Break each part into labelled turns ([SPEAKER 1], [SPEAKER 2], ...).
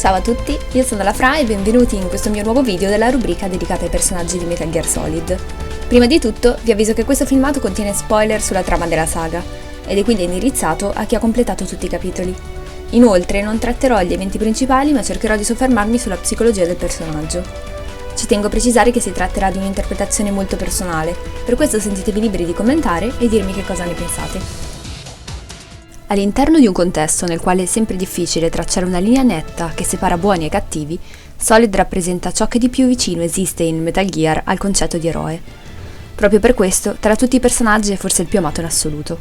[SPEAKER 1] Ciao a tutti, io sono la Fra e benvenuti in questo mio nuovo video della rubrica dedicata ai personaggi di Metal Gear Solid. Prima di tutto vi avviso che questo filmato contiene spoiler sulla trama della saga ed è quindi indirizzato a chi ha completato tutti i capitoli. Inoltre non tratterò gli eventi principali ma cercherò di soffermarmi sulla psicologia del personaggio. Ci tengo a precisare che si tratterà di un'interpretazione molto personale, per questo sentitevi liberi di commentare e dirmi che cosa ne pensate. All'interno di un contesto nel quale è sempre difficile tracciare una linea netta che separa buoni e cattivi, Solid rappresenta ciò che di più vicino esiste in Metal Gear al concetto di eroe. Proprio per questo, tra tutti i personaggi è forse il più amato in assoluto.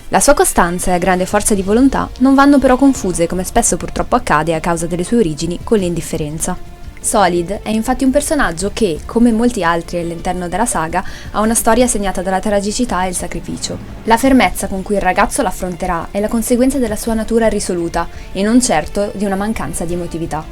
[SPEAKER 1] La sua costanza e grande forza di volontà non vanno però confuse, come spesso purtroppo accade a causa delle sue origini, con l'indifferenza. Solid è infatti un personaggio che, come molti altri all'interno della saga, ha una storia segnata dalla tragicità e il sacrificio. La fermezza con cui il ragazzo l'affronterà è la conseguenza della sua natura risoluta e non certo di una mancanza di emotività.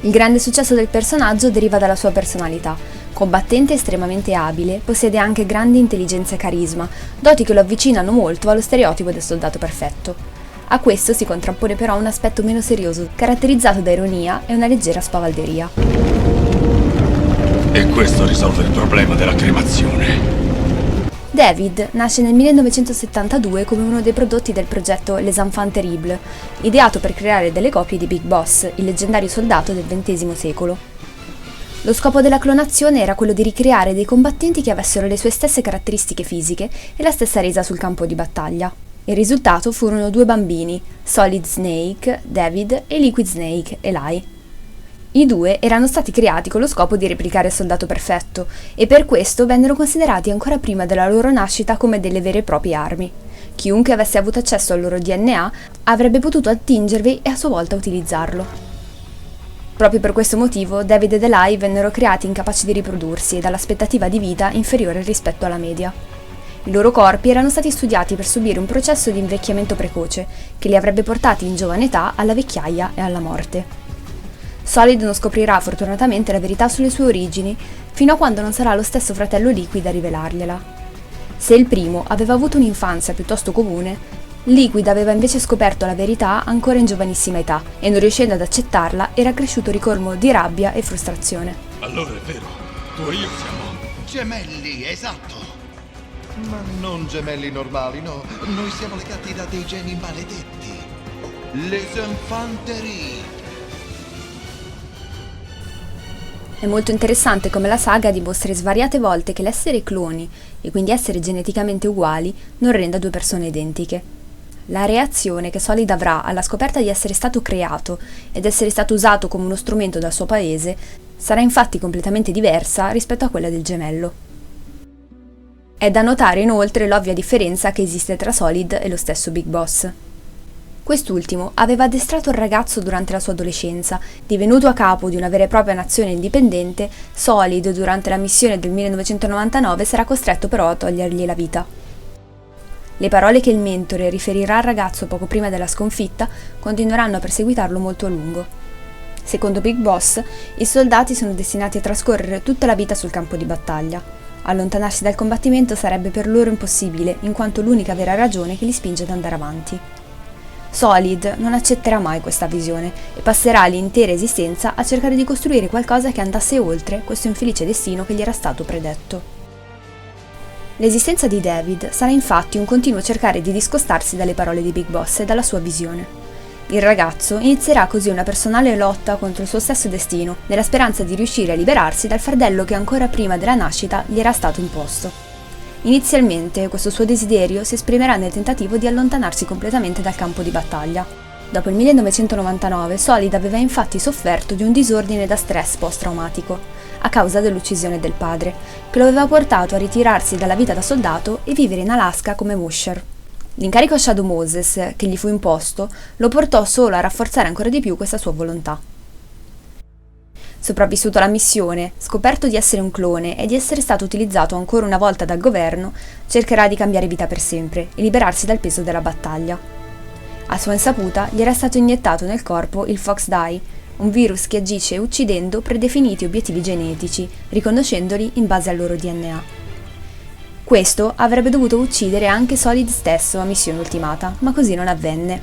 [SPEAKER 1] Il grande successo del personaggio deriva dalla sua personalità. Combattente estremamente abile, possiede anche grande intelligenza e carisma, doti che lo avvicinano molto allo stereotipo del soldato perfetto. A questo si contrappone però un aspetto meno serioso, caratterizzato da ironia e una leggera spavalderia.
[SPEAKER 2] E questo risolve il problema della cremazione.
[SPEAKER 1] David nasce nel 1972 come uno dei prodotti del progetto Les Enfants Terribles, ideato per creare delle copie di Big Boss, il leggendario soldato del XX secolo. Lo scopo della clonazione era quello di ricreare dei combattenti che avessero le sue stesse caratteristiche fisiche e la stessa resa sul campo di battaglia. Il risultato furono due bambini, Solid Snake, David, e Liquid Snake, Eli. I due erano stati creati con lo scopo di replicare il soldato perfetto e per questo vennero considerati ancora prima della loro nascita come delle vere e proprie armi. Chiunque avesse avuto accesso al loro DNA avrebbe potuto attingervi e a sua volta utilizzarlo. Proprio per questo motivo David ed Eli vennero creati incapaci di riprodursi e dall'aspettativa di vita inferiore rispetto alla media. I loro corpi erano stati studiati per subire un processo di invecchiamento precoce che li avrebbe portati in giovane età alla vecchiaia e alla morte. Solid non scoprirà fortunatamente la verità sulle sue origini fino a quando non sarà lo stesso fratello Liquid a rivelargliela. Se il primo aveva avuto un'infanzia piuttosto comune, Liquid aveva invece scoperto la verità ancora in giovanissima età e non riuscendo ad accettarla era cresciuto ricolmo di rabbia e frustrazione.
[SPEAKER 2] Allora è vero, tu e io siamo
[SPEAKER 3] gemelli, esatto. Ma non gemelli normali, no. Noi siamo legati da dei geni maledetti. Les Enfants Terribles.
[SPEAKER 1] È molto interessante come la saga dimostri svariate volte che l'essere cloni, e quindi essere geneticamente uguali, non renda due persone identiche. La reazione che Solid avrà alla scoperta di essere stato creato ed essere stato usato come uno strumento dal suo paese sarà infatti completamente diversa rispetto a quella del gemello. È da notare inoltre l'ovvia differenza che esiste tra Solid e lo stesso Big Boss. Quest'ultimo aveva addestrato il ragazzo durante la sua adolescenza, divenuto a capo di una vera e propria nazione indipendente, Solid durante la missione del 1999 sarà costretto però a togliergli la vita. Le parole che il mentore riferirà al ragazzo poco prima della sconfitta continueranno a perseguitarlo molto a lungo. Secondo Big Boss, i soldati sono destinati a trascorrere tutta la vita sul campo di battaglia. Allontanarsi dal combattimento sarebbe per loro impossibile, in quanto l'unica vera ragione che li spinge ad andare avanti. Solid non accetterà mai questa visione e passerà l'intera esistenza a cercare di costruire qualcosa che andasse oltre questo infelice destino che gli era stato predetto. L'esistenza di David sarà infatti un continuo cercare di discostarsi dalle parole di Big Boss e dalla sua visione. Il ragazzo inizierà così una personale lotta contro il suo stesso destino, nella speranza di riuscire a liberarsi dal fardello che ancora prima della nascita gli era stato imposto. Inizialmente questo suo desiderio si esprimerà nel tentativo di allontanarsi completamente dal campo di battaglia. Dopo il 1999 Solid aveva infatti sofferto di un disordine da stress post-traumatico, a causa dell'uccisione del padre, che lo aveva portato a ritirarsi dalla vita da soldato e vivere in Alaska come musher. L'incarico a Shadow Moses, che gli fu imposto, lo portò solo a rafforzare ancora di più questa sua volontà. Sopravvissuto alla missione, scoperto di essere un clone e di essere stato utilizzato ancora una volta dal governo, cercherà di cambiare vita per sempre e liberarsi dal peso della battaglia. A sua insaputa gli era stato iniettato nel corpo il Fox Dye, un virus che agisce uccidendo predefiniti obiettivi genetici, riconoscendoli in base al loro DNA. Questo avrebbe dovuto uccidere anche Solid stesso a missione ultimata, ma così non avvenne.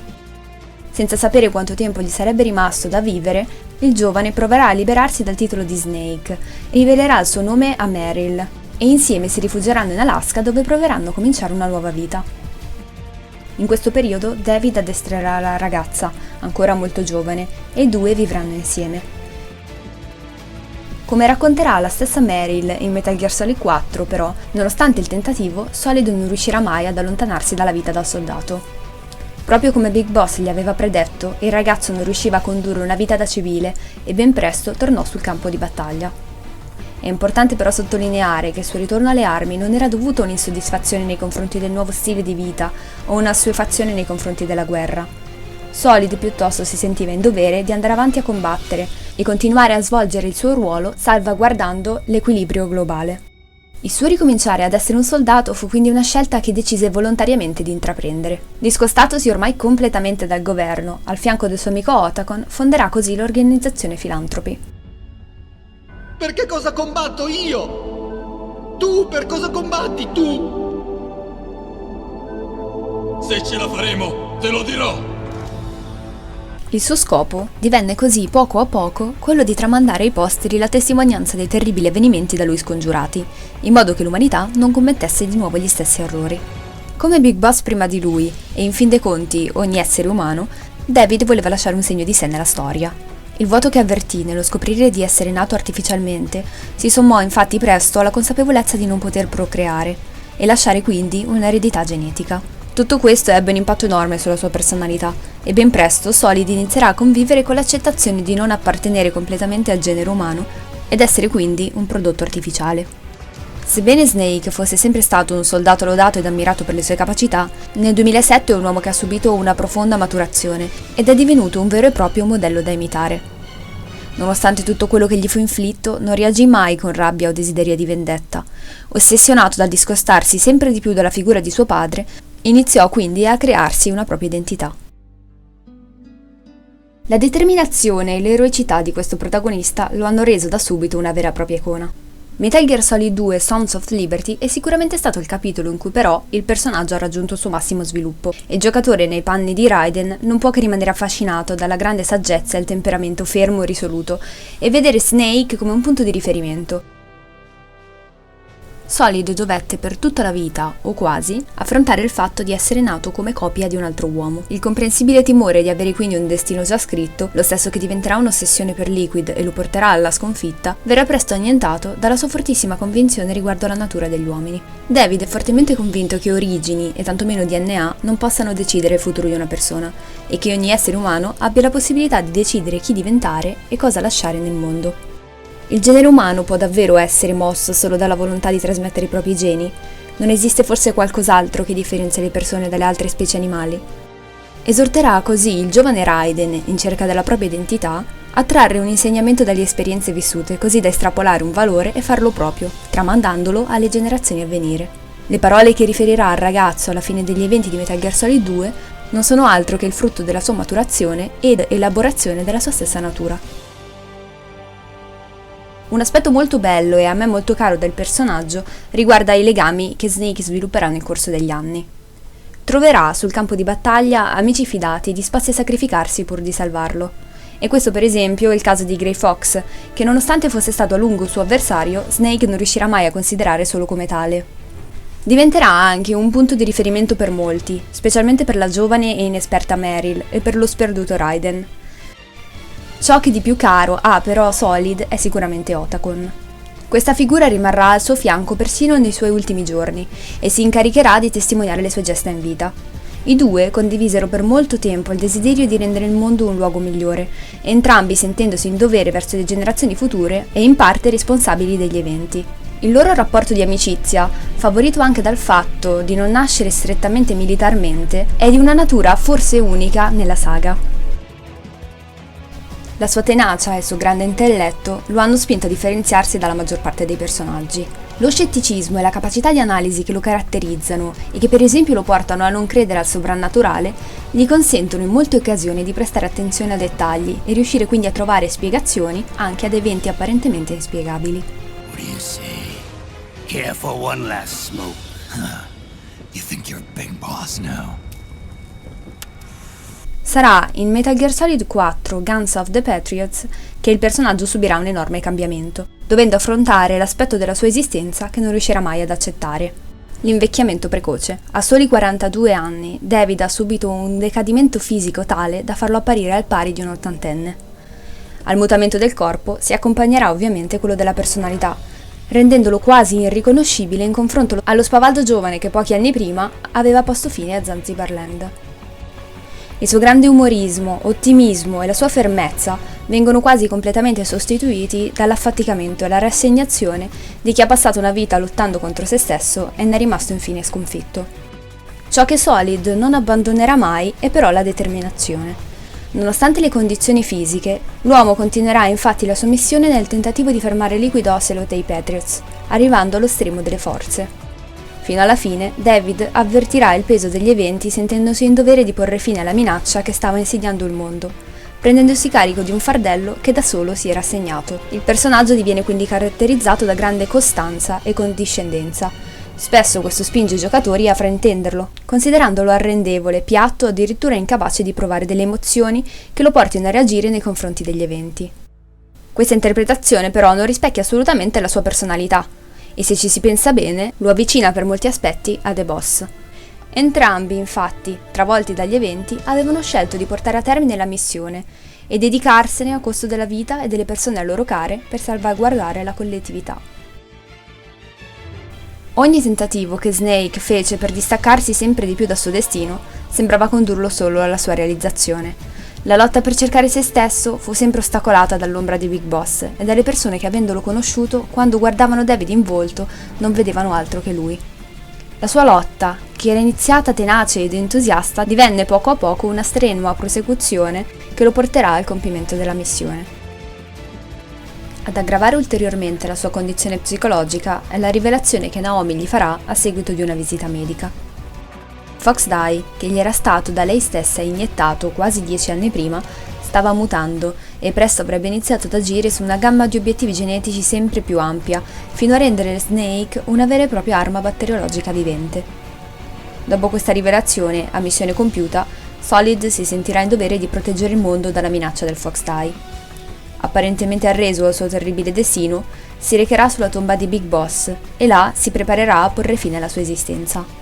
[SPEAKER 1] Senza sapere quanto tempo gli sarebbe rimasto da vivere, il giovane proverà a liberarsi dal titolo di Snake e rivelerà il suo nome a Meryl, e insieme si rifugieranno in Alaska dove proveranno a cominciare una nuova vita. In questo periodo David addestrerà la ragazza, ancora molto giovane, e i due vivranno insieme. Come racconterà la stessa Meryl in Metal Gear Solid 4, però, nonostante il tentativo, Solid non riuscirà mai ad allontanarsi dalla vita da soldato. Proprio come Big Boss gli aveva predetto, il ragazzo non riusciva a condurre una vita da civile e ben presto tornò sul campo di battaglia. È importante però sottolineare che il suo ritorno alle armi non era dovuto a un'insoddisfazione nei confronti del nuovo stile di vita o una assuefazione nei confronti della guerra. Solid piuttosto si sentiva in dovere di andare avanti a combattere e continuare a svolgere il suo ruolo salvaguardando l'equilibrio globale. Il suo ricominciare ad essere un soldato fu quindi una scelta che decise volontariamente di intraprendere. Discostatosi ormai completamente dal governo, al fianco del suo amico Otacon, fonderà così l'organizzazione Filantropi.
[SPEAKER 3] Per che cosa combatto io? Tu per cosa combatti tu?
[SPEAKER 2] Se ce la faremo, te lo dirò!
[SPEAKER 1] Il suo scopo divenne così poco a poco quello di tramandare ai posteri la testimonianza dei terribili avvenimenti da lui scongiurati, in modo che l'umanità non commettesse di nuovo gli stessi errori. Come Big Boss prima di lui, e in fin dei conti ogni essere umano, David voleva lasciare un segno di sé nella storia. Il vuoto che avvertì nello scoprire di essere nato artificialmente si sommò infatti presto alla consapevolezza di non poter procreare e lasciare quindi un'eredità genetica. Tutto questo ebbe un impatto enorme sulla sua personalità e ben presto Solid inizierà a convivere con l'accettazione di non appartenere completamente al genere umano ed essere quindi un prodotto artificiale. Sebbene Snake fosse sempre stato un soldato lodato ed ammirato per le sue capacità, nel 2007 è un uomo che ha subito una profonda maturazione ed è divenuto un vero e proprio modello da imitare. Nonostante tutto quello che gli fu inflitto, non reagì mai con rabbia o desiderio di vendetta. Ossessionato dal discostarsi sempre di più dalla figura di suo padre, iniziò quindi a crearsi una propria identità. La determinazione e l'eroicità di questo protagonista lo hanno reso da subito una vera e propria icona. Metal Gear Solid 2 Sons of Liberty è sicuramente stato il capitolo in cui però il personaggio ha raggiunto il suo massimo sviluppo e il giocatore nei panni di Raiden non può che rimanere affascinato dalla grande saggezza e il temperamento fermo e risoluto e vedere Snake come un punto di riferimento. Solid dovette per tutta la vita, o quasi, affrontare il fatto di essere nato come copia di un altro uomo. Il comprensibile timore di avere quindi un destino già scritto, lo stesso che diventerà un'ossessione per Liquid e lo porterà alla sconfitta, verrà presto annientato dalla sua fortissima convinzione riguardo alla natura degli uomini. David è fortemente convinto che origini, e tantomeno DNA, non possano decidere il futuro di una persona, e che ogni essere umano abbia la possibilità di decidere chi diventare e cosa lasciare nel mondo. Il genere umano può davvero essere mosso solo dalla volontà di trasmettere i propri geni? Non esiste forse qualcos'altro che differenzia le persone dalle altre specie animali? Esorterà così il giovane Raiden, in cerca della propria identità, a trarre un insegnamento dalle esperienze vissute, così da estrapolare un valore e farlo proprio, tramandandolo alle generazioni a venire. Le parole che riferirà al ragazzo alla fine degli eventi di Metal Gear Solid 2 non sono altro che il frutto della sua maturazione ed elaborazione della sua stessa natura. Un aspetto molto bello e a me molto caro del personaggio riguarda i legami che Snake svilupperà nel corso degli anni. Troverà sul campo di battaglia amici fidati disposti a sacrificarsi pur di salvarlo. E questo per esempio è il caso di Gray Fox, che nonostante fosse stato a lungo suo avversario, Snake non riuscirà mai a considerare solo come tale. Diventerà anche un punto di riferimento per molti, specialmente per la giovane e inesperta Meryl e per lo sperduto Raiden. Ciò che di più caro ha però Solid è sicuramente Otacon. Questa figura rimarrà al suo fianco persino nei suoi ultimi giorni e si incaricherà di testimoniare le sue gesta in vita. I due condivisero per molto tempo il desiderio di rendere il mondo un luogo migliore, entrambi sentendosi in dovere verso le generazioni future e in parte responsabili degli eventi. Il loro rapporto di amicizia, favorito anche dal fatto di non nascere strettamente militarmente, è di una natura forse unica nella saga. La sua tenacia e il suo grande intelletto lo hanno spinto a differenziarsi dalla maggior parte dei personaggi. Lo scetticismo e la capacità di analisi che lo caratterizzano e che per esempio lo portano a non credere al soprannaturale, gli consentono in molte occasioni di prestare attenzione a dettagli e riuscire quindi a trovare spiegazioni anche ad eventi apparentemente inspiegabili.
[SPEAKER 4] What do you say? Care for one last smoke? Huh. You think you're a big boss now?
[SPEAKER 1] Sarà in Metal Gear Solid 4 Guns of the Patriots che il personaggio subirà un enorme cambiamento, dovendo affrontare l'aspetto della sua esistenza che non riuscirà mai ad accettare: l'invecchiamento precoce. A soli 42 anni, David ha subito un decadimento fisico tale da farlo apparire al pari di un ottantenne. Al mutamento del corpo si accompagnerà ovviamente quello della personalità, rendendolo quasi irriconoscibile in confronto allo spavaldo giovane che pochi anni prima aveva posto fine a Zanzibarland. Il suo grande umorismo, ottimismo e la sua fermezza vengono quasi completamente sostituiti dall'affaticamento e la rassegnazione di chi ha passato una vita lottando contro se stesso e ne è rimasto infine sconfitto. Ciò che Solid non abbandonerà mai è però la determinazione. Nonostante le condizioni fisiche, l'uomo continuerà infatti la sua missione nel tentativo di fermare Liquid Ocelot e i Patriots, arrivando allo stremo delle forze. Fino alla fine, David avvertirà il peso degli eventi sentendosi in dovere di porre fine alla minaccia che stava insidiando il mondo, prendendosi carico di un fardello che da solo si era assegnato. Il personaggio diviene quindi caratterizzato da grande costanza e condiscendenza. Spesso questo spinge i giocatori a fraintenderlo, considerandolo arrendevole, piatto o addirittura incapace di provare delle emozioni che lo portino a reagire nei confronti degli eventi. Questa interpretazione però non rispecchia assolutamente la sua personalità, e se ci si pensa bene, lo avvicina per molti aspetti a The Boss. Entrambi, infatti, travolti dagli eventi, avevano scelto di portare a termine la missione e dedicarsene a costo della vita e delle persone a loro care per salvaguardare la collettività. Ogni tentativo che Snake fece per distaccarsi sempre di più dal suo destino sembrava condurlo solo alla sua realizzazione. La lotta per cercare se stesso fu sempre ostacolata dall'ombra di Big Boss e dalle persone che, avendolo conosciuto, quando guardavano David in volto, non vedevano altro che lui. La sua lotta, che era iniziata tenace ed entusiasta, divenne poco a poco una strenua prosecuzione che lo porterà al compimento della missione. Ad aggravare ulteriormente la sua condizione psicologica è la rivelazione che Naomi gli farà a seguito di una visita medica. Fox Dye, che gli era stato da lei stessa iniettato quasi 10 anni prima, stava mutando e presto avrebbe iniziato ad agire su una gamma di obiettivi genetici sempre più ampia, fino a rendere Snake una vera e propria arma batteriologica vivente. Dopo questa rivelazione, a missione compiuta, Solid si sentirà in dovere di proteggere il mondo dalla minaccia del Fox Dye. Apparentemente arreso al suo terribile destino, si recherà sulla tomba di Big Boss e là si preparerà a porre fine alla sua esistenza.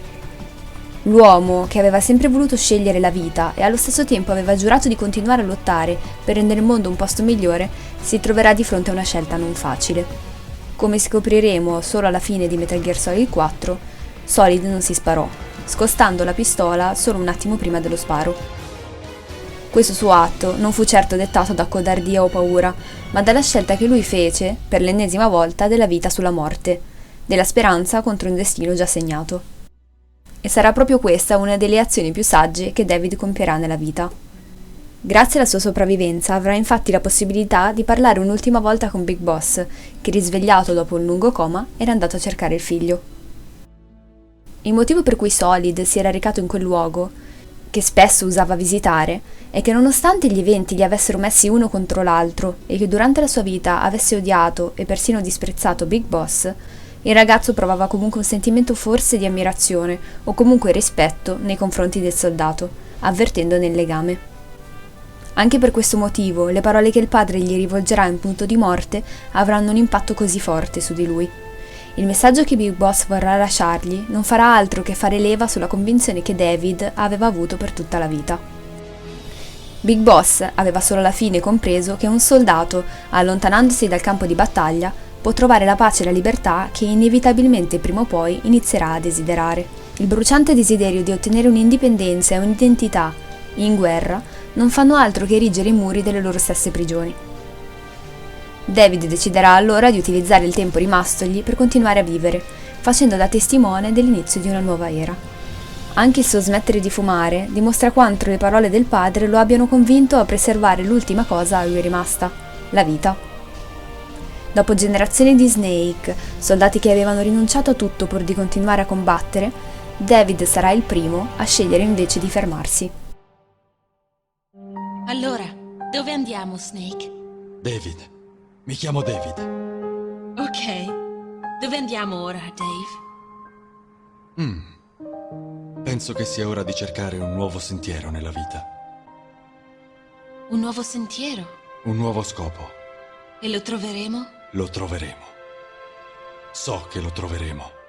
[SPEAKER 1] L'uomo, che aveva sempre voluto scegliere la vita e allo stesso tempo aveva giurato di continuare a lottare per rendere il mondo un posto migliore, si troverà di fronte a una scelta non facile. Come scopriremo solo alla fine di Metal Gear Solid 4, Solid non si sparò, scostando la pistola solo un attimo prima dello sparo. Questo suo atto non fu certo dettato da codardia o paura, ma dalla scelta che lui fece, per l'ennesima volta, della vita sulla morte, della speranza contro un destino già segnato. E sarà proprio questa una delle azioni più sagge che David compierà nella vita. Grazie alla sua sopravvivenza avrà infatti la possibilità di parlare un'ultima volta con Big Boss, che risvegliato dopo un lungo coma era andato a cercare il figlio. Il motivo per cui Solid si era recato in quel luogo, che spesso usava visitare, è che nonostante gli eventi li avessero messi uno contro l'altro e che durante la sua vita avesse odiato e persino disprezzato Big Boss, il ragazzo provava comunque un sentimento forse di ammirazione o comunque rispetto nei confronti del soldato, avvertendone il legame. Anche per questo motivo le parole che il padre gli rivolgerà in punto di morte avranno un impatto così forte su di lui. Il messaggio che Big Boss vorrà lasciargli non farà altro che fare leva sulla convinzione che David aveva avuto per tutta la vita. Big Boss aveva solo alla fine compreso che un soldato, allontanandosi dal campo di battaglia, può trovare la pace e la libertà che inevitabilmente prima o poi inizierà a desiderare. Il bruciante desiderio di ottenere un'indipendenza e un'identità in guerra non fanno altro che erigere i muri delle loro stesse prigioni. David deciderà allora di utilizzare il tempo rimastogli per continuare a vivere, facendo da testimone dell'inizio di una nuova era. Anche il suo smettere di fumare dimostra quanto le parole del padre lo abbiano convinto a preservare l'ultima cosa a lui rimasta, la vita. Dopo generazioni di Snake, soldati che avevano rinunciato a tutto pur di continuare a combattere, David sarà il primo a scegliere invece di fermarsi.
[SPEAKER 5] Allora, dove andiamo, Snake?
[SPEAKER 2] David. Mi chiamo David.
[SPEAKER 5] Ok. Dove andiamo ora, Dave?
[SPEAKER 2] Penso che sia ora di cercare un nuovo sentiero nella vita.
[SPEAKER 5] Un nuovo sentiero.
[SPEAKER 2] Un nuovo scopo.
[SPEAKER 5] E lo troveremo?
[SPEAKER 2] Lo troveremo. So che lo troveremo.